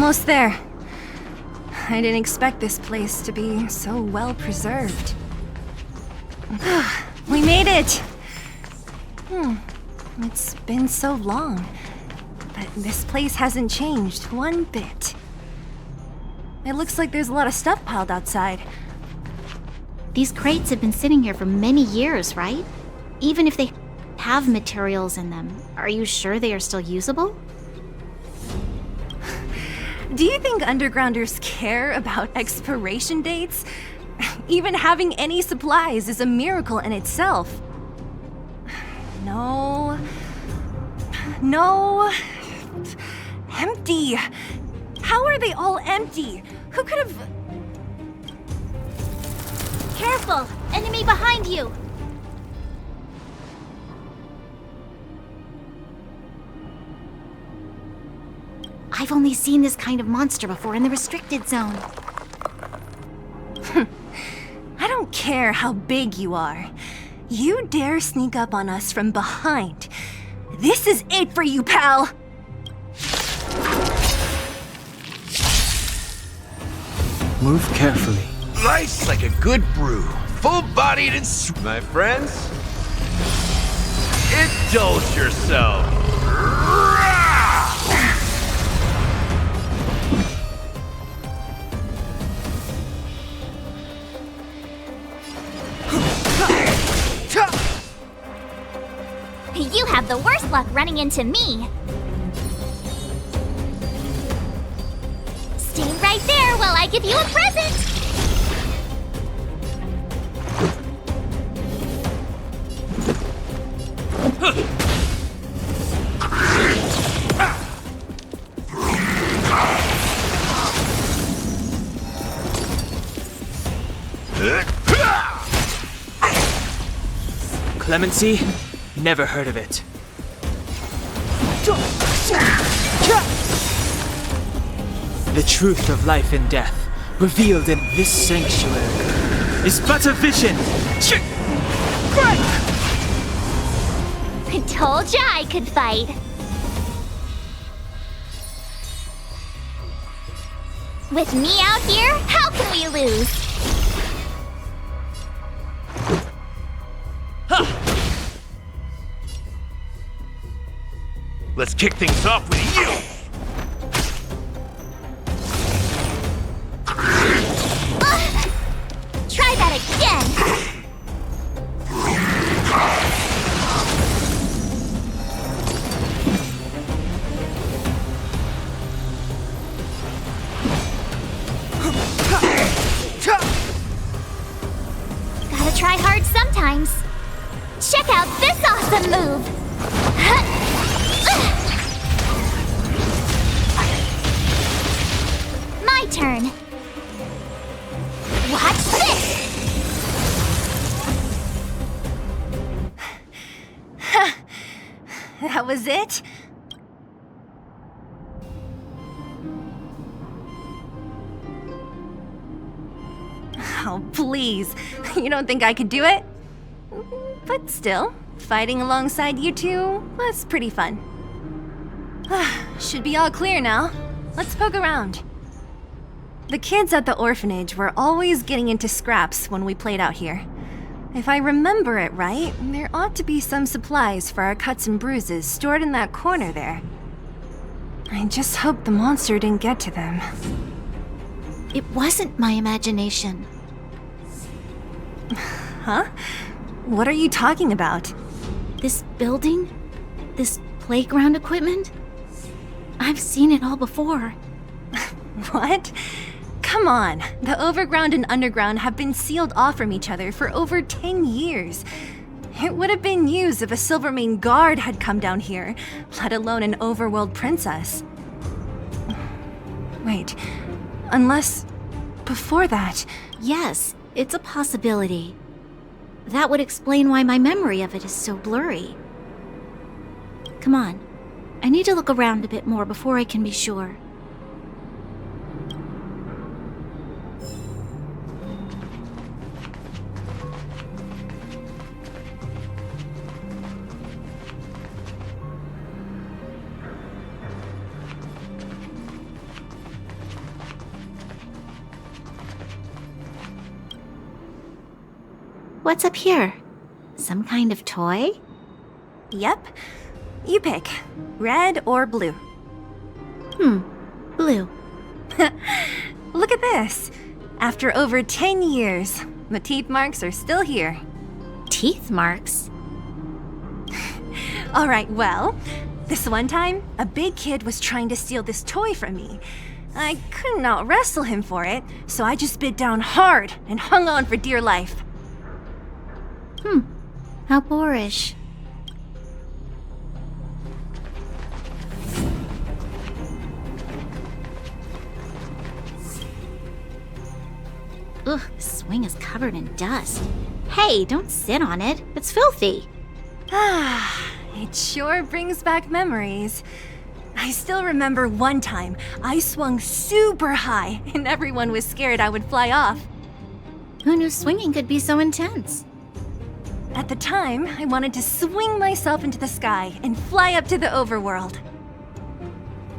almost there. I didn't expect this place to be so well preserved. We made it! It's been so long, but this place hasn't changed one bit. It looks like there's a lot of stuff piled outside. These crates have been sitting here for many years, right? Even if they have materials in them, are you sure they are still usable? Do you think undergrounders care about expiration dates? Even having any supplies is a miracle in itself. No. Empty. How are they all empty? Who could have... Careful! Enemy behind you! I've only seen this kind of monster before in the restricted zone. I don't care how big you are. You dare sneak up on us from behind. This is it for you, pal! Move carefully. Life's like a good brew, full-bodied and my friends. Indulge yourself. You have the worst luck running into me. Stay right there while I give you a present. Clemency? Never heard of it. The truth of life and death, revealed in this sanctuary, is but a vision. I told ya I could fight. With me out here, how can we lose? Let's kick things off with you! Try that again! Gotta try hard sometimes. Check out this awesome move! My turn. Watch this! That was it? Oh, please. You don't think I could do it? But still, fighting alongside you two was pretty fun. Should be all clear now. Let's poke around. The kids at the orphanage were always getting into scraps when we played out here. If I remember it right, there ought to be some supplies for our cuts and bruises stored in that corner there. I just hope the monster didn't get to them. It wasn't my imagination. Huh? What are you talking about? This building? This playground equipment? I've seen it all before. What? Come on, the overground and underground have been sealed off from each other for over 10 years. It would have been used if a Silvermane guard had come down here, let alone an overworld princess. Wait, unless before that... Yes, it's a possibility. That would explain why my memory of it is so blurry. Come on, I need to look around a bit more before I can be sure. What's up here? Some kind of toy? Yep. You pick. Red or blue. Blue. Look at this. After over 10 years, the teeth marks are still here. Teeth marks? Alright, well, this one time, a big kid was trying to steal this toy from me. I couldn't out-wrestle him for it, so I just bit down hard and hung on for dear life. How boorish. Ugh, the swing is covered in dust. Hey, don't sit on it. It's filthy. It sure brings back memories. I still remember one time I swung super high and everyone was scared I would fly off. Who knew swinging could be so intense? At the time, I wanted to swing myself into the sky and fly up to the overworld.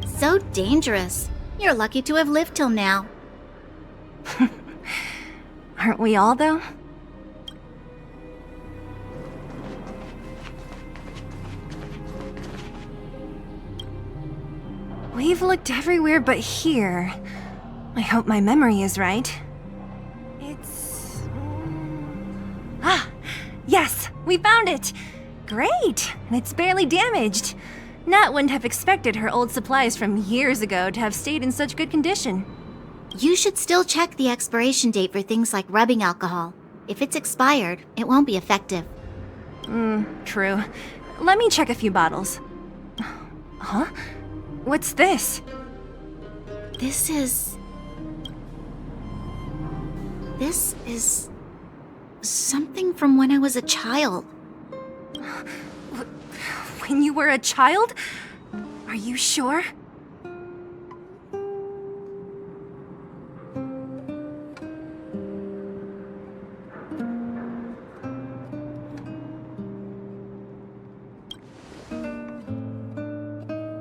So dangerous. You're lucky to have lived till now. Aren't we all, though? We've looked everywhere but here. I hope my memory is right. It's... Yes! We found it! Great! And it's barely damaged. Nat wouldn't have expected her old supplies from years ago to have stayed in such good condition. You should still check the expiration date for things like rubbing alcohol. If it's expired, it won't be effective. True. Let me check a few bottles. Huh? What's this? This is something from when I was a child. When you were a child? Are you sure?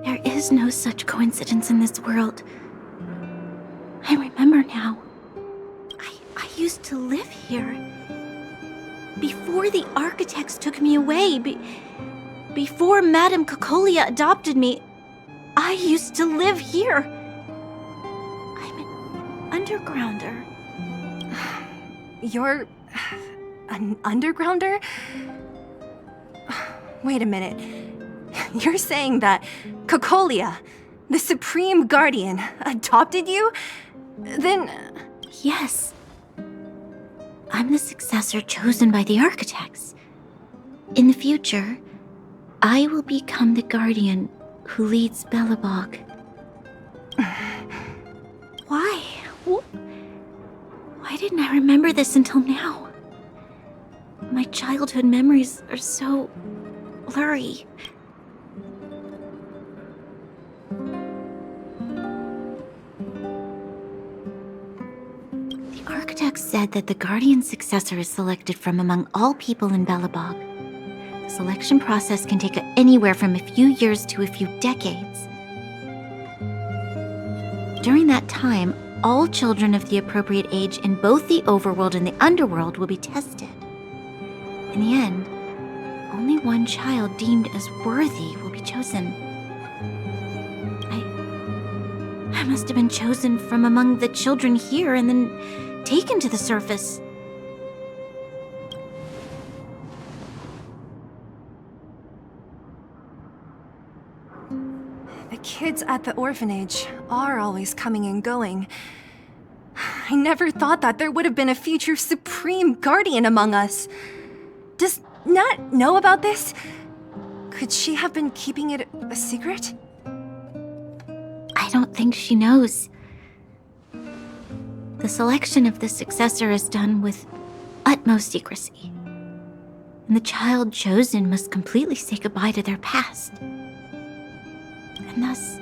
There is no such coincidence in this world. I remember now. I used to live here. Before the architects took me away, before Madame Cocolia adopted me, I used to live here. I'm an undergrounder. You're... an undergrounder? Wait a minute. You're saying that Cocolia, the Supreme Guardian, adopted you? Then... Yes. I'm the successor chosen by the architects. In the future, I will become the guardian who leads Belobog. Why? Why didn't I remember this until now? My childhood memories are so blurry. The architects said that the guardian's successor is selected from among all people in Belobog. The selection process can take anywhere from a few years to a few decades. During that time, all children of the appropriate age in both the overworld and the underworld will be tested. In the end, only one child deemed as worthy will be chosen. I must have been chosen from among the children here and then taken to the surface. The kids at the orphanage are always coming and going. I never thought that there would have been a future Supreme Guardian among us. Does Nat know about this? Could she have been keeping it a secret? I don't think she knows. The selection of the successor is done with utmost secrecy. And the child chosen must completely say goodbye to their past. And thus,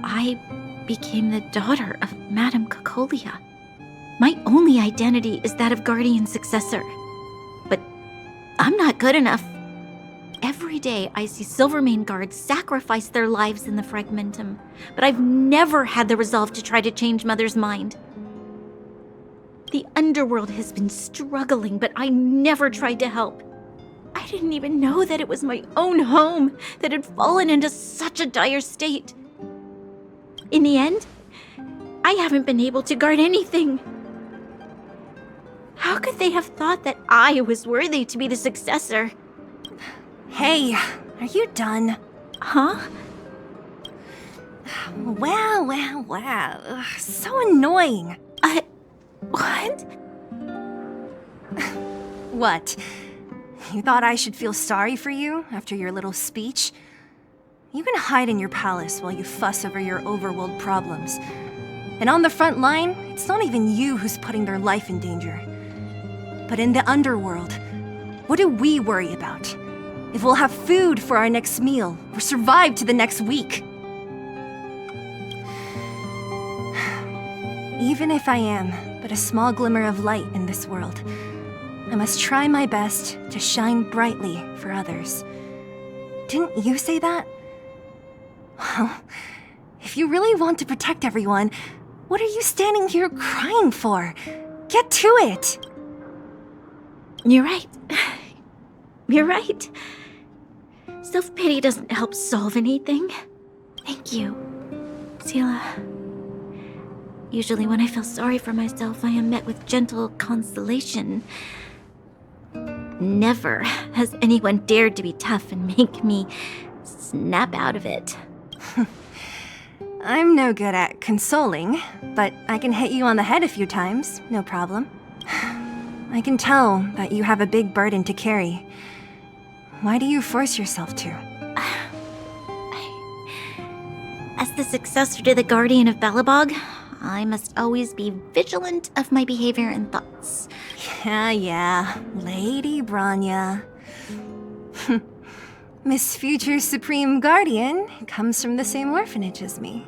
I became the daughter of Madame Cocolia. My only identity is that of guardian successor. But I'm not good enough. Every day I see Silvermane guards sacrifice their lives in the Fragmentum, but I've never had the resolve to try to change Mother's mind. The underworld has been struggling, but I never tried to help. I didn't even know that it was my own home that had fallen into such a dire state. In the end, I haven't been able to guard anything. How could they have thought that I was worthy to be the successor? Hey, are you done? Huh? Wow. Ugh, so annoying. What? What? You thought I should feel sorry for you after your little speech? You can hide in your palace while you fuss over your overworld problems. And on the front line, it's not even you who's putting their life in danger. But in the underworld, what do we worry about? If we'll have food for our next meal, or survive to the next week. Even if I am but a small glimmer of light in this world, I must try my best to shine brightly for others. Didn't you say that? Well, if you really want to protect everyone, what are you standing here crying for? Get to it! You're right. You're right. Self-pity doesn't help solve anything. Thank you, Sila. Usually when I feel sorry for myself, I am met with gentle consolation. Never has anyone dared to be tough and make me snap out of it. I'm no good at consoling, but I can hit you on the head a few times, no problem. I can tell that you have a big burden to carry. Why do you force yourself to? As the successor to the Guardian of Balabog, I must always be vigilant of my behavior and thoughts. Yeah, Lady Bronya. Miss Future Supreme Guardian comes from the same orphanage as me.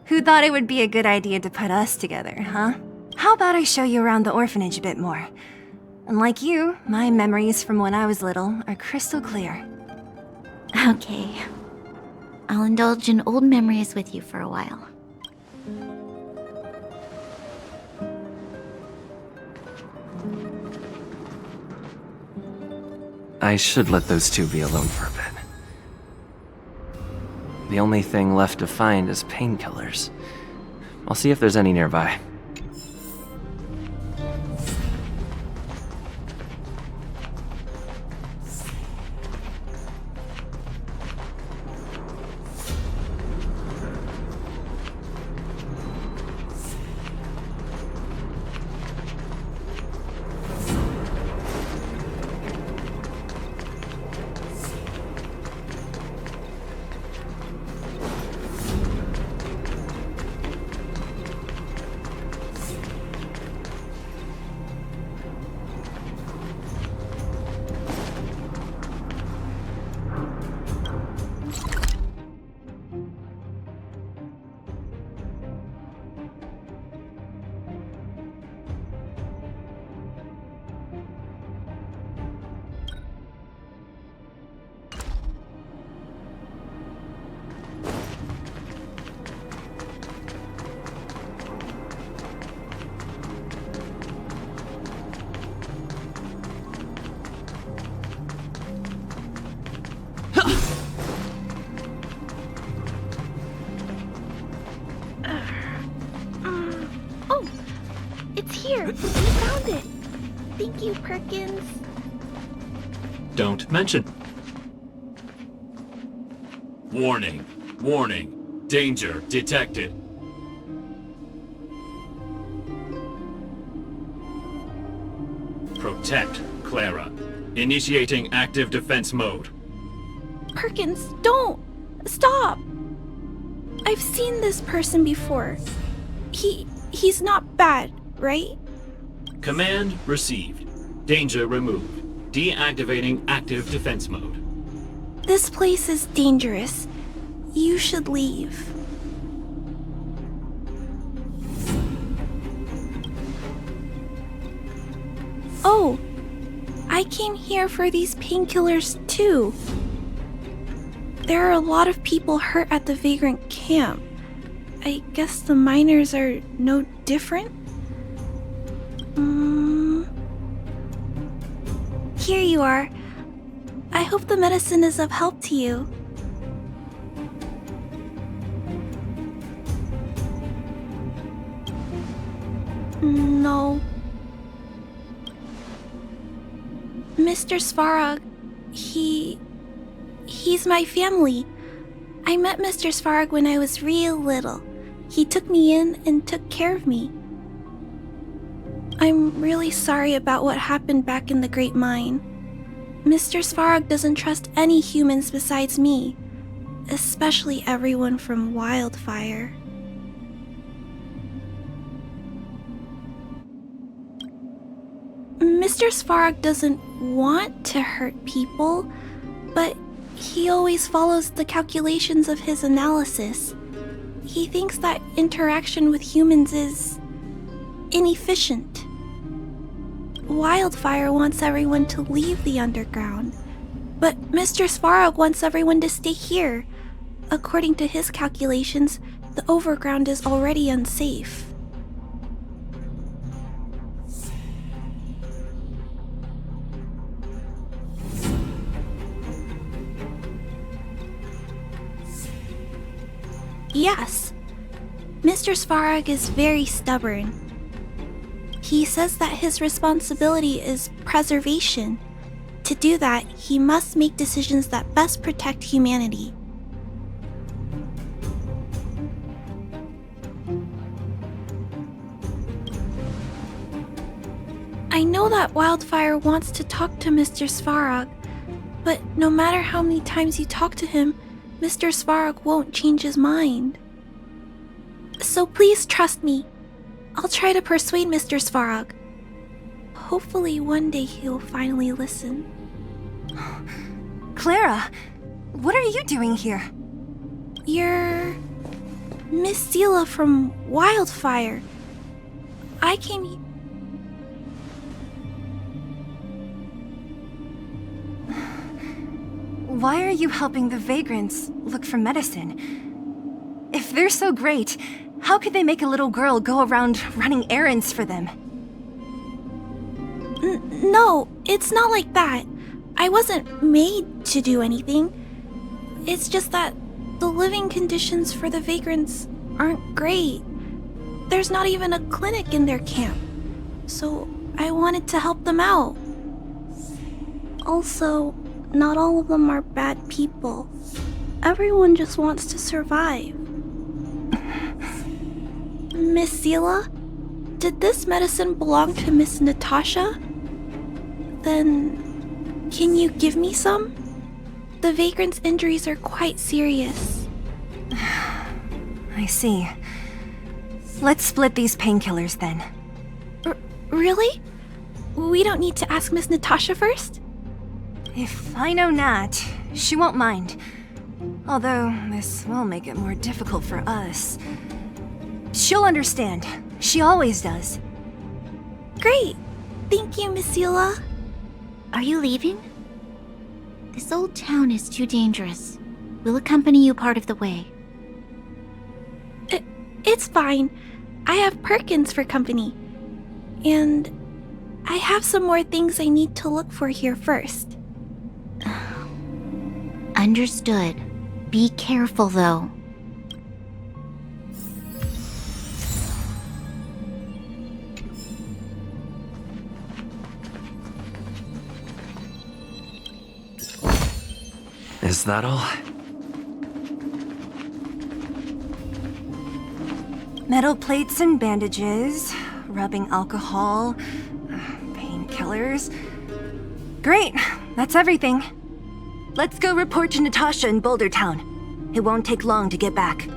Who thought it would be a good idea to put us together, huh? How about I show you around the orphanage a bit more? Unlike you, my memories from when I was little are crystal clear. Okay. I'll indulge in old memories with you for a while. I should let those two be alone for a bit. The only thing left to find is painkillers. I'll see if there's any nearby. Here, we found it. Thank you, Perkins. Don't mention. Warning. Warning. Danger detected. Protect Clara. Initiating active defense mode. Perkins, don't! Stop! I've seen this person before. He's not bad, right? Command received. Danger removed. Deactivating active defense mode. This place is dangerous. You should leave. Oh, I came here for these painkillers too. There are a lot of people hurt at the Vagrant camp. I guess the miners are no different? Here you are. I hope the medicine is of help to you. No. Mr. Svarog, he's my family. I met Mr. Svarog when I was real little. He took me in and took care of me. I'm really sorry about what happened back in the Great Mine. Mr. Svarog doesn't trust any humans besides me, especially everyone from Wildfire. Mr. Svarog doesn't want to hurt people, but he always follows the calculations of his analysis. He thinks that interaction with humans is inefficient. Wildfire wants everyone to leave the underground, but Mr. Svarog wants everyone to stay here. According to his calculations, the overground is already unsafe. Yes, Mr. Svarog is very stubborn. He says that his responsibility is preservation. To do that, he must make decisions that best protect humanity. I know that Wildfire wants to talk to Mr. Svarog, but no matter how many times you talk to him, Mr. Svarog won't change his mind. So please trust me. I'll try to persuade Mr. Svarog. Hopefully one day he'll finally listen. Clara, what are you doing here? You're Miss Seela from Wildfire. I came here. Why are you helping the vagrants look for medicine? If they're so great, how could they make a little girl go around running errands for them? No, it's not like that. I wasn't made to do anything. It's just that the living conditions for the vagrants aren't great. There's not even a clinic in their camp, so I wanted to help them out. Also, not all of them are bad people. Everyone just wants to survive. Miss Seela, did this medicine belong to Miss Natasha? Then, can you give me some? The vagrant's injuries are quite serious. I see. Let's split these painkillers then. Really? We don't need to ask Miss Natasha first? If I know Nat, she won't mind. Although, this will make it more difficult for us. She'll understand. She always does. Great! Thank you, Miss Seela. Are you leaving? This old town is too dangerous. We'll accompany you part of the way. It's fine. I have Perkins for company. And I have some more things I need to look for here first. Understood. Be careful, though. Is that all? Metal plates and bandages, rubbing alcohol, painkillers. Great, that's everything. Let's go report to Natasha in Boulder Town. It won't take long to get back.